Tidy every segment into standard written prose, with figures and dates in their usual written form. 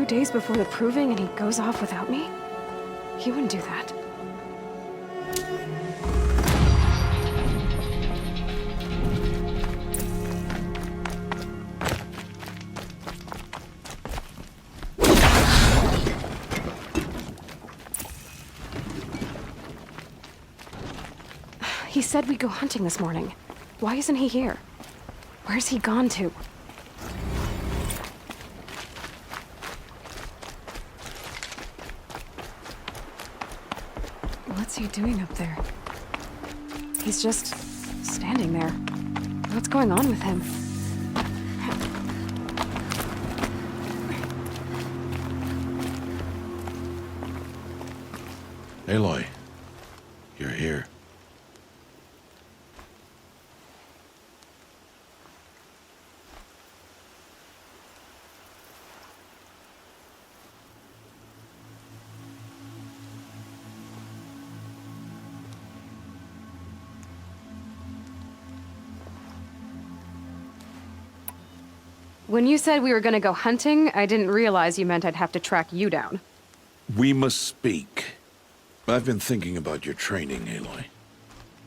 2 days before the proving and he goes off without me? He wouldn't do that. He said we'd go hunting this morning. Why isn't he here? Where's he gone to? What's he doing up there? He's just standing there. What's going on with him? Aloy, you're here. When you said we were gonna go hunting, I didn't realize you meant I'd have to track you down. We must speak. I've been thinking about your training, Aloy.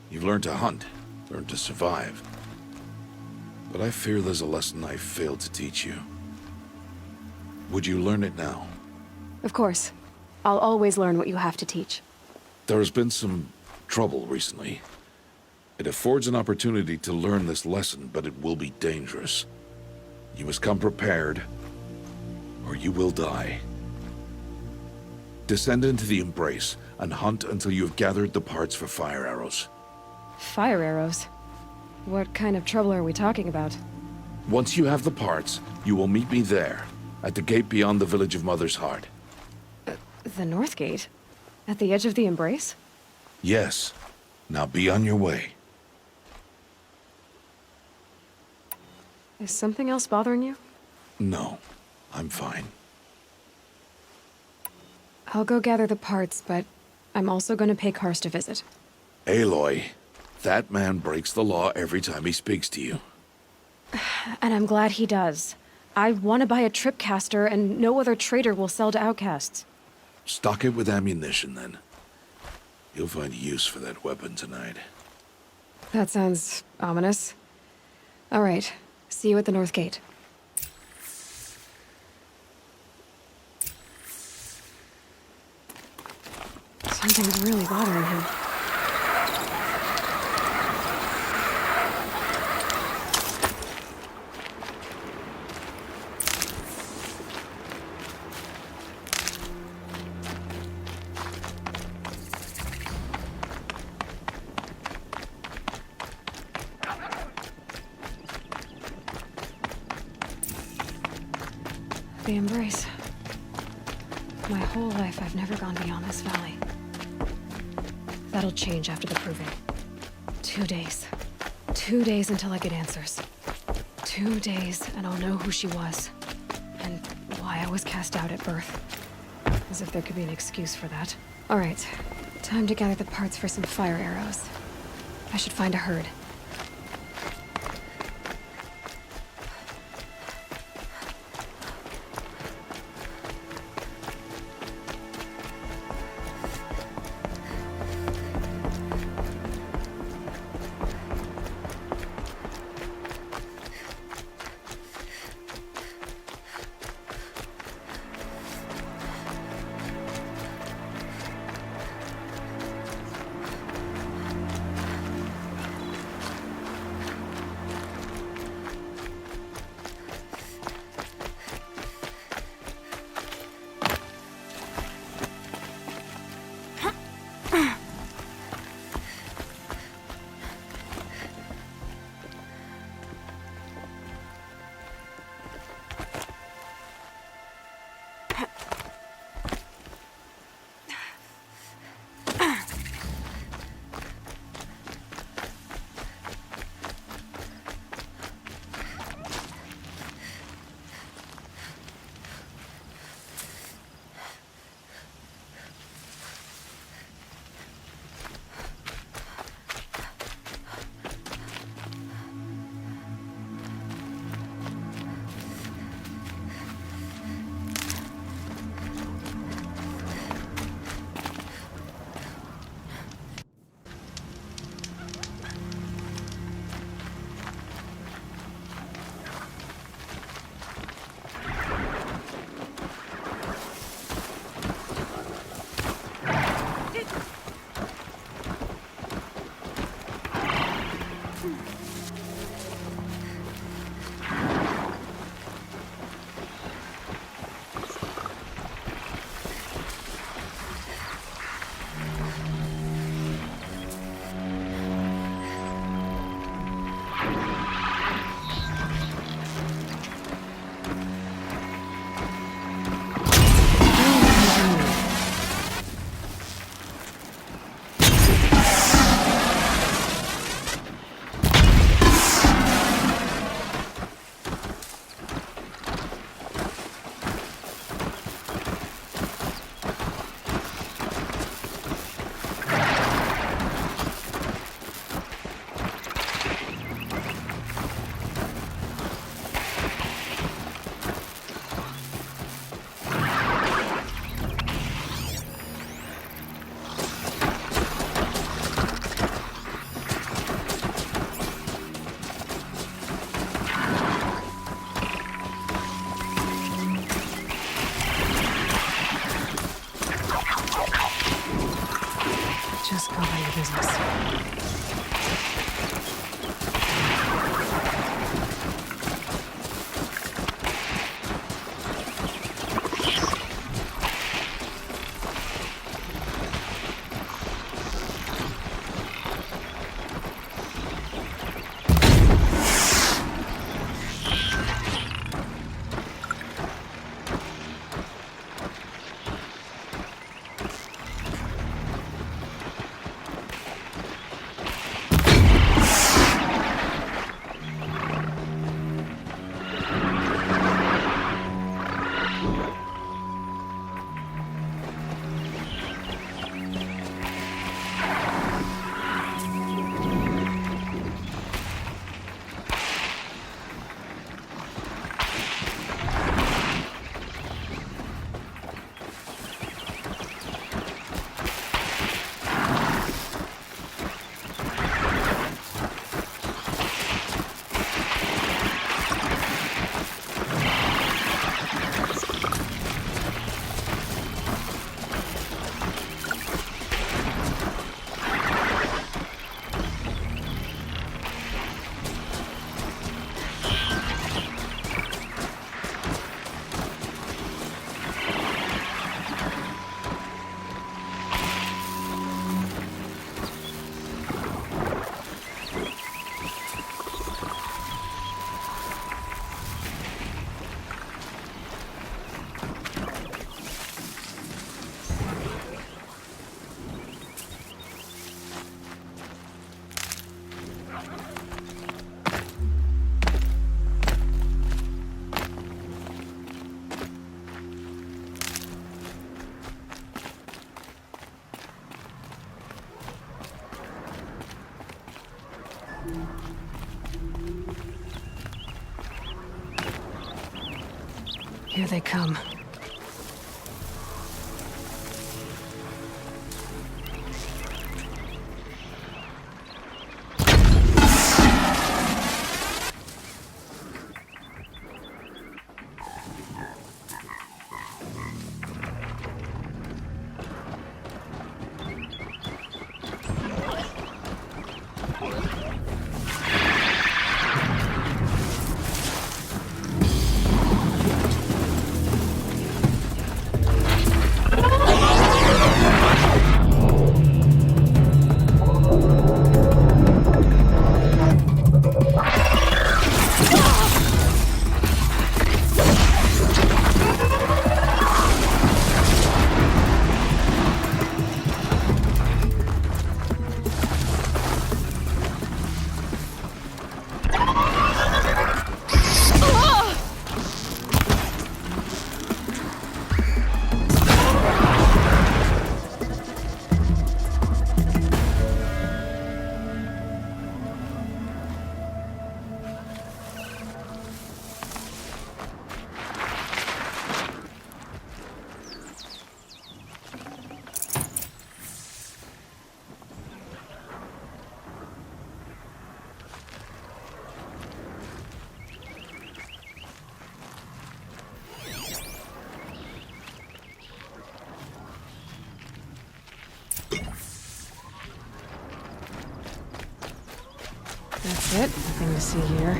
You've learned to hunt, learned to survive. But I fear there's a lesson I failed to teach you. Would you learn it now? Of course. I'll always learn what you have to teach. There has been some trouble recently. It affords an opportunity to learn this lesson, but it will be dangerous. You must come prepared, or you will die. Descend into the Embrace and hunt until you have gathered the parts for fire arrows. Fire arrows? What kind of trouble are we talking about? Once you have the parts, you will meet me there, at the gate beyond the village of Mother's Heart. The North Gate? At the edge of the Embrace? Yes. Now be on your way. Is something else bothering you? No, I'm fine. I'll go gather the parts, but I'm also gonna pay Karst a visit. Aloy, that man breaks the law every time he speaks to you. And I'm glad he does. I want to buy a tripcaster, and no other trader will sell to outcasts. Stock it with ammunition, then. You'll find use for that weapon tonight. That sounds ominous. All right. See you at the North Gate. Something's really bothering him. The Embrace. My whole life, I've never gone beyond this valley. That'll change after the proving. 2 days. 2 days until I get answers. 2 days, and I'll know who she was. And why I was cast out at birth. As if there could be an excuse for that. All right. Time to gather the parts for some fire arrows. I should find a herd. Just go about your business. Here they come. That's it. Nothing to see here.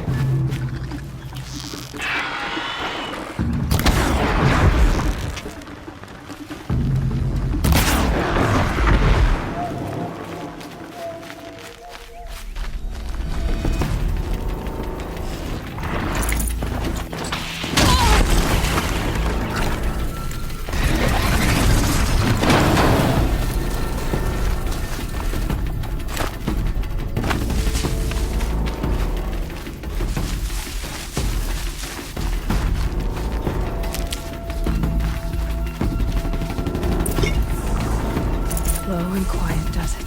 Slow and quiet does it.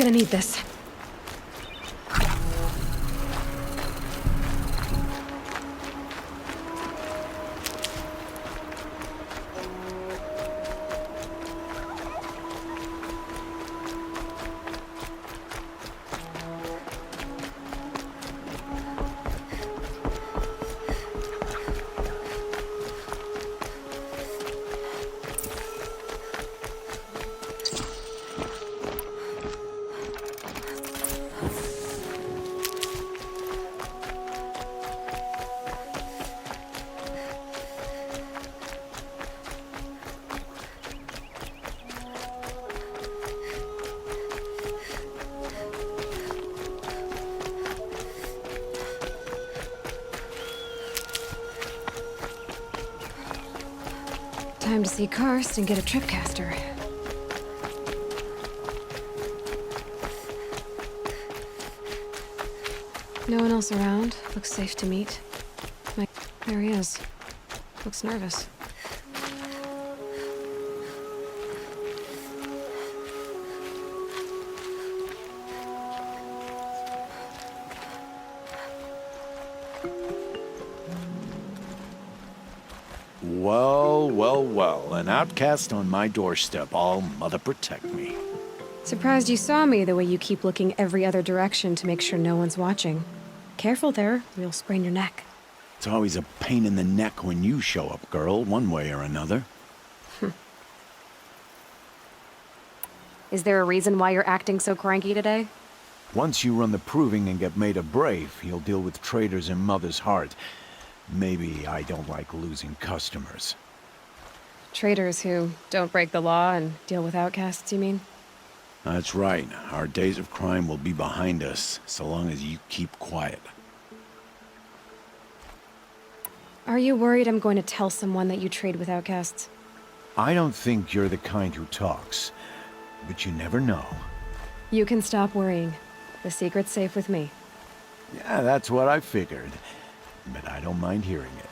gonna need this. Time to see Karst and get a tripcaster. No one else around. Looks safe to meet. There he is. Looks nervous. Well, well, well. An outcast on my doorstep. All mother protect me. Surprised you saw me the way you keep looking every other direction to make sure no one's watching. Careful there, or you'll sprain your neck. It's always a pain in the neck when you show up, girl, one way or another. Is there a reason why you're acting so cranky today? Once you run the proving and get made a brave, you'll deal with traitors in Mother's heart. Maybe I don't like losing customers. Traitors who don't break the law and deal with outcasts, you mean? That's right. Our days of crime will be behind us, so long as you keep quiet. Are you worried I'm going to tell someone that you trade with outcasts? I don't think you're the kind who talks, but you never know. You can stop worrying. The secret's safe with me. Yeah, that's what I figured. But I don't mind hearing it.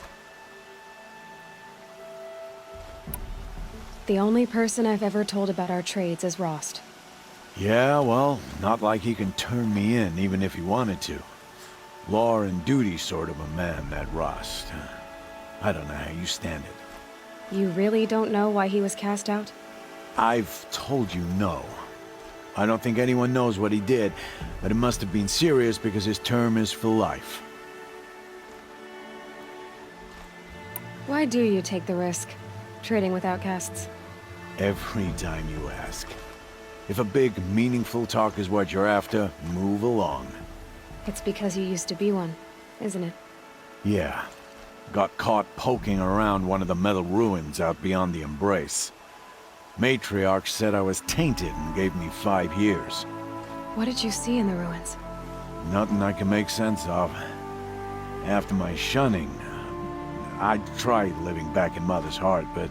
The only person I've ever told about our trades is Rost. Yeah, well, not like he can turn me in, even if he wanted to. Law and duty sort of a man, that Rost. I don't know how you stand it. You really don't know why he was cast out? I've told you no. I don't think anyone knows what he did, but it must have been serious because his term is for life. Why do you take the risk, trading with outcasts? Every time you ask. If a big, meaningful talk is what you're after, move along. It's because you used to be one, isn't it? Yeah. Got caught poking around one of the metal ruins out beyond the Embrace. Matriarch said I was tainted and gave me 5 years. What did you see in the ruins? Nothing I can make sense of. After my shunning, I tried living back in Mother's heart, but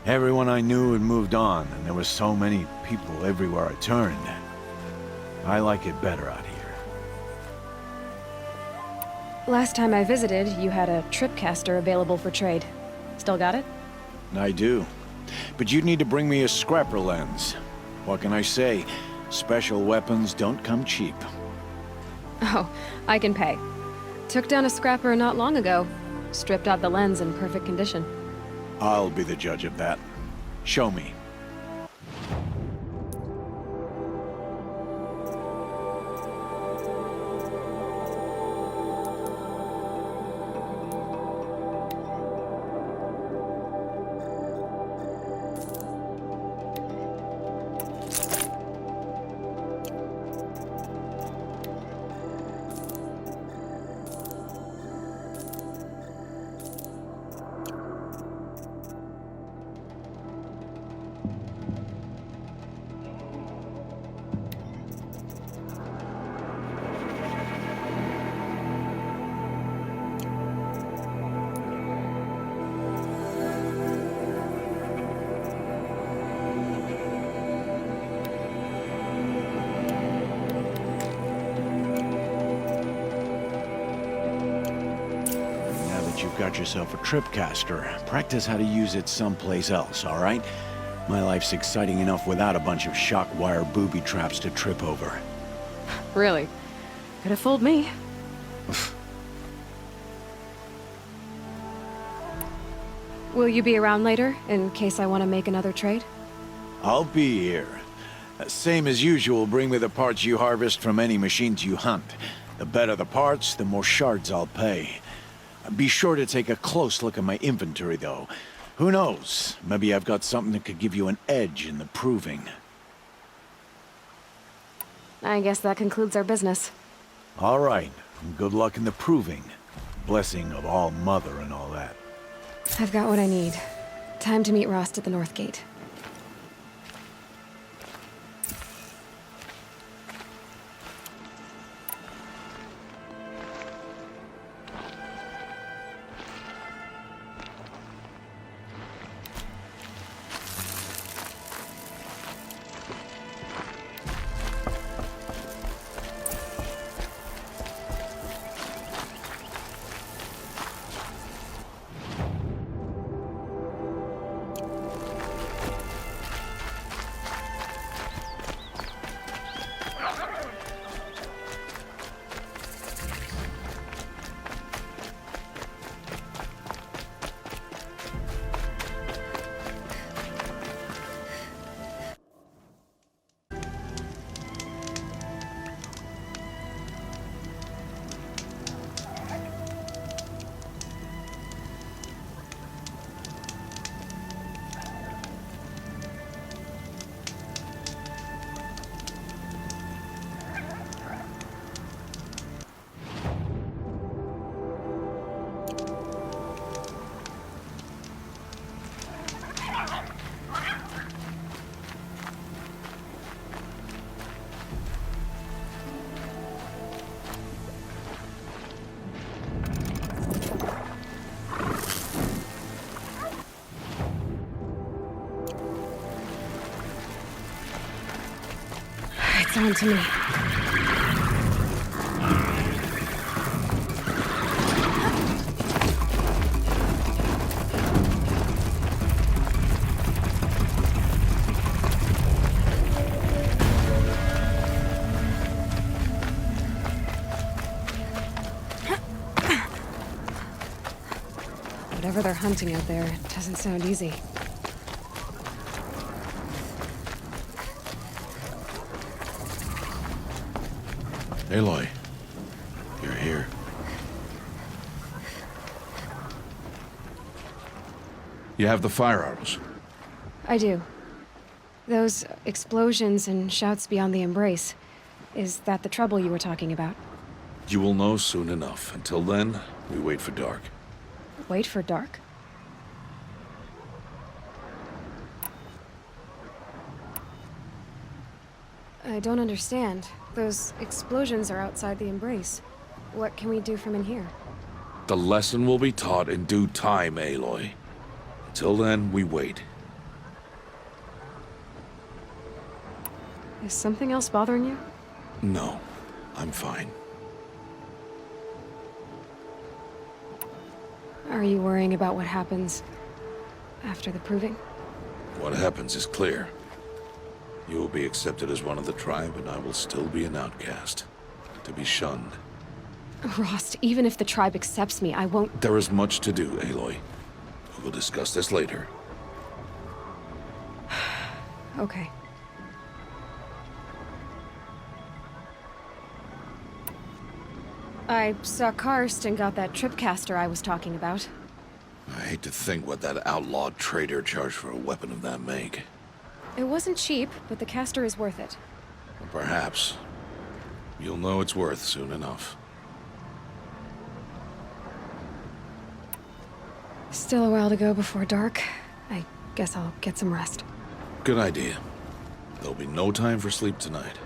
everyone I knew had moved on, and there were so many people everywhere I turned. I like it better out here. Last time I visited, you had a tripcaster available for trade. Still got it? I do. But you'd need to bring me a scrapper lens. What can I say? Special weapons don't come cheap. Oh, I can pay. Took down a scrapper not long ago. Stripped out the lens in perfect condition. I'll be the judge of that. Show me. You've got yourself a tripcaster. Practice how to use it someplace else, all right? My life's exciting enough without a bunch of shock wire booby traps to trip over. Really? Could have fooled me. Will you be around later, in case I want to make another trade? I'll be here. Same as usual, bring me the parts you harvest from any machines you hunt. The better the parts, the more shards I'll pay. Be sure to take a close look at my inventory, though. Who knows? Maybe I've got something that could give you an edge in the proving. I guess that concludes our business. All right. Good luck in the proving. Blessing of All Mother and all that. I've got what I need. Time to meet Rost at the North Gate. It's on to me. Whatever they're hunting out there, it doesn't sound easy. Aloy, you're here. You have the fire arrows. I do. Those explosions and shouts beyond the embrace. Is that the trouble you were talking about? You will know soon enough. Until then, we wait for dark. Wait for dark? I don't understand. Those explosions are outside the embrace. What can we do from in here? The lesson will be taught in due time, Aloy. Until then, we wait. Is something else bothering you? No, I'm fine. Are you worrying about what happens after the proving? What happens is clear. You will be accepted as one of the tribe, and I will still be an outcast. To be shunned. Rost, even if the tribe accepts me, I won't... There is much to do, Aloy. We will discuss this later. Okay. I saw Karst and got that tripcaster I was talking about. I hate to think what that outlawed trader charged for a weapon of that make. It wasn't cheap, but the caster is worth it. Perhaps. You'll know its worth soon enough. Still a while to go before dark. I guess I'll get some rest. Good idea. There'll be no time for sleep tonight.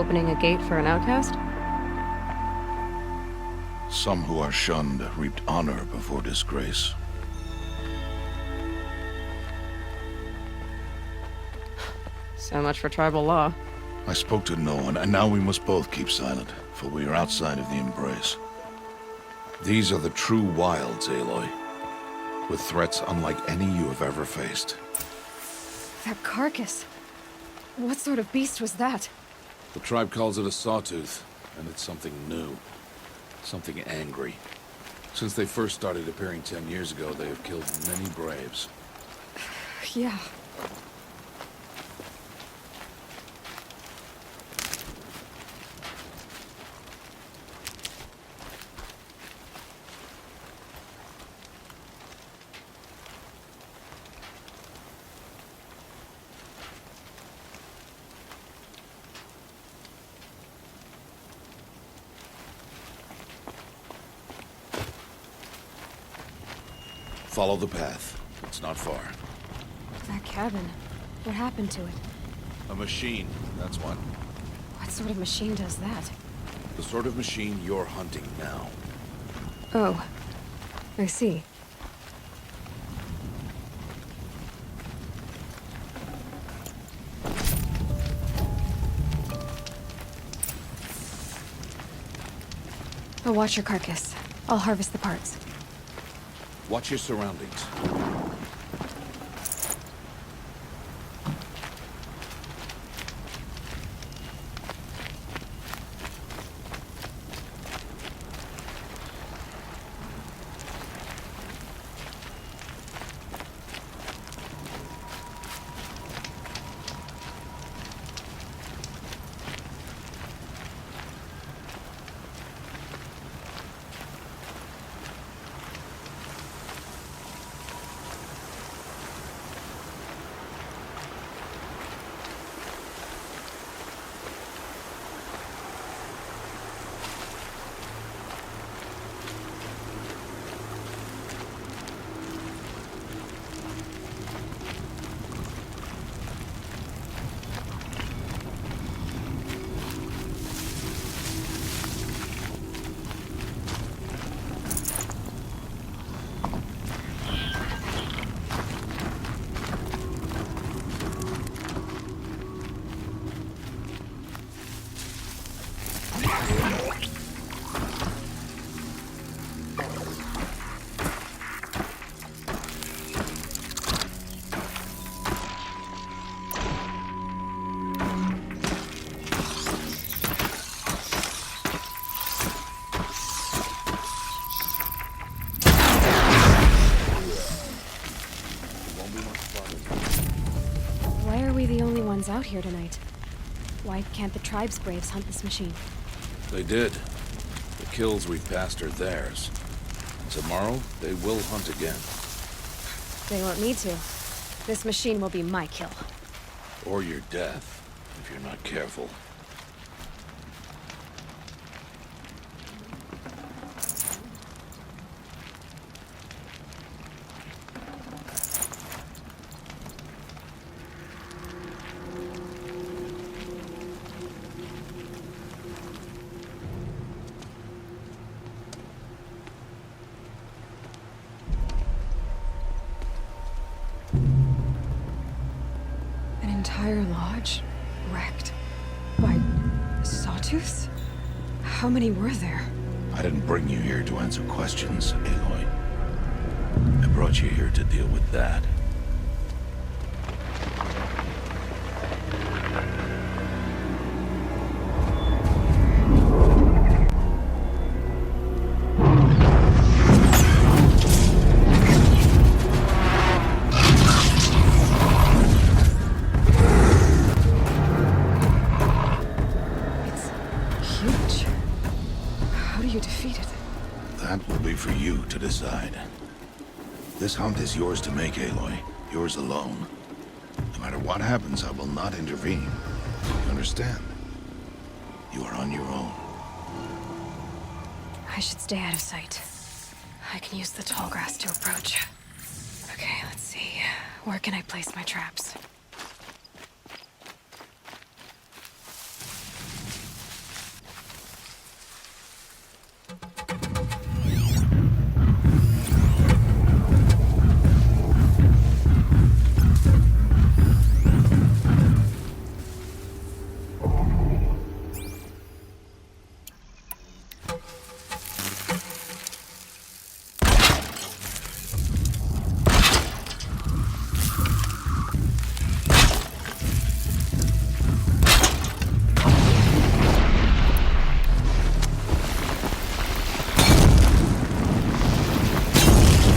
opening a gate for an outcast? Some who are shunned reaped honor before disgrace. So much for tribal law. I spoke to no one, and now we must both keep silent, for we are outside of the embrace. These are the true wilds, Aloy, with threats unlike any you have ever faced. That carcass. What sort of beast was that? The tribe calls it a sawtooth, and it's something new. Something angry. Since they first started appearing 10 years ago, they have killed many braves. Yeah. Follow the path. It's not far. That cabin. What happened to it? A machine, that's what. What sort of machine does that? The sort of machine you're hunting now. Oh. I see. I'll watch your carcass. I'll harvest the parts. Watch your surroundings. Why are we the only ones out here tonight? Why can't the tribe's braves hunt this machine? They did. The kills we've passed are theirs. Tomorrow, they will hunt again. They won't need to. This machine will be my kill. Or your death, if you're not careful. An entire lodge wrecked by sawtooths? How many were there? I didn't bring you here to answer questions, Aloy. I brought you here to deal with that. Huge. How do you defeat it? That will be for you to decide. This hunt is yours to make, Aloy. Yours alone. No matter what happens, I will not intervene. You understand? You are on your own. I should stay out of sight. I can use the tall grass to approach. Okay, let's see. Where can I place my traps?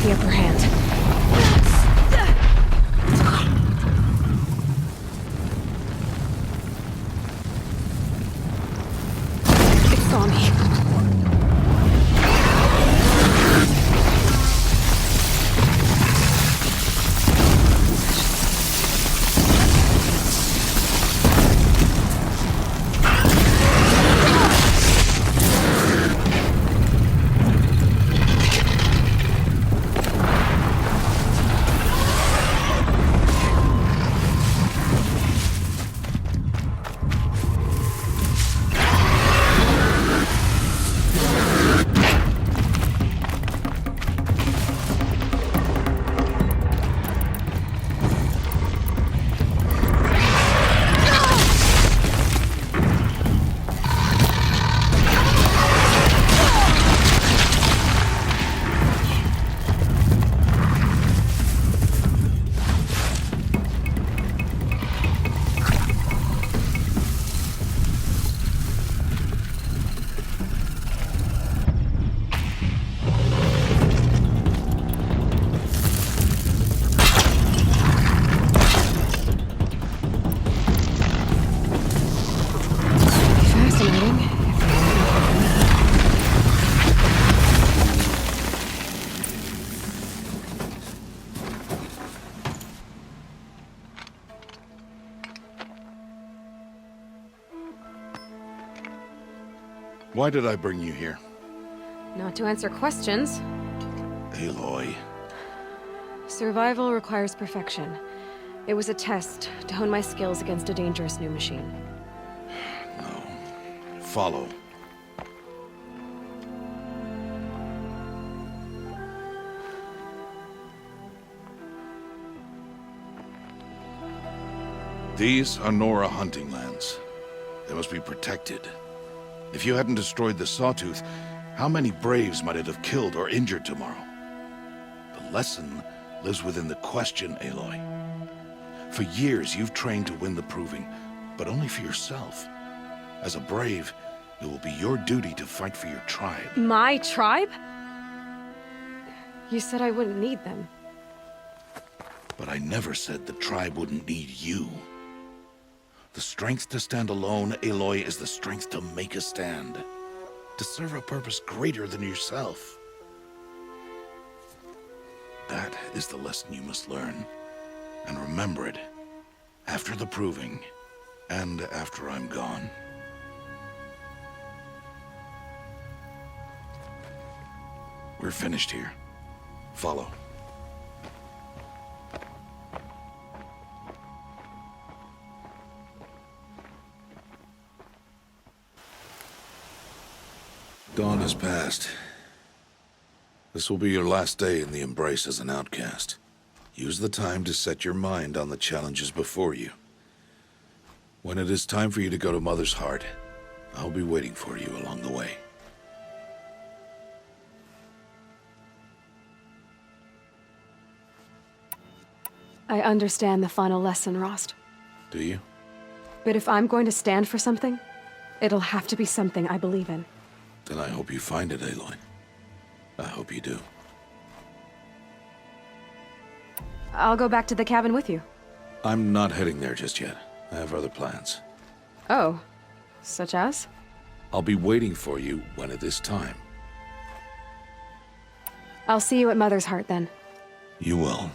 the upper hand. It saw me. Why did I bring you here? Not to answer questions. Aloy. Survival requires perfection. It was a test to hone my skills against a dangerous new machine. No. Follow. These are Nora hunting lands. They must be protected. If you hadn't destroyed the sawtooth, how many Braves might it have killed or injured tomorrow? The lesson lives within the question, Aloy. For years, you've trained to win the proving, but only for yourself. As a Brave, it will be your duty to fight for your tribe. My tribe? You said I wouldn't need them. But I never said the tribe wouldn't need you. The strength to stand alone, Aloy, is the strength to make a stand. To serve a purpose greater than yourself. That is the lesson you must learn. And remember it. After the proving. And after I'm gone. We're finished here. Follow. Dawn has passed. This will be your last day in the Embrace as an outcast. Use the time to set your mind on the challenges before you. When it is time for you to go to Mother's Heart, I'll be waiting for you along the way. I understand the final lesson, Rost. Do you? But if I'm going to stand for something, it'll have to be something I believe in. Then I hope you find it, Aloy. I hope you do. I'll go back to the cabin with you. I'm not heading there just yet. I have other plans. Oh, such as? I'll be waiting for you when it is time. I'll see you at Mother's Heart then. You will.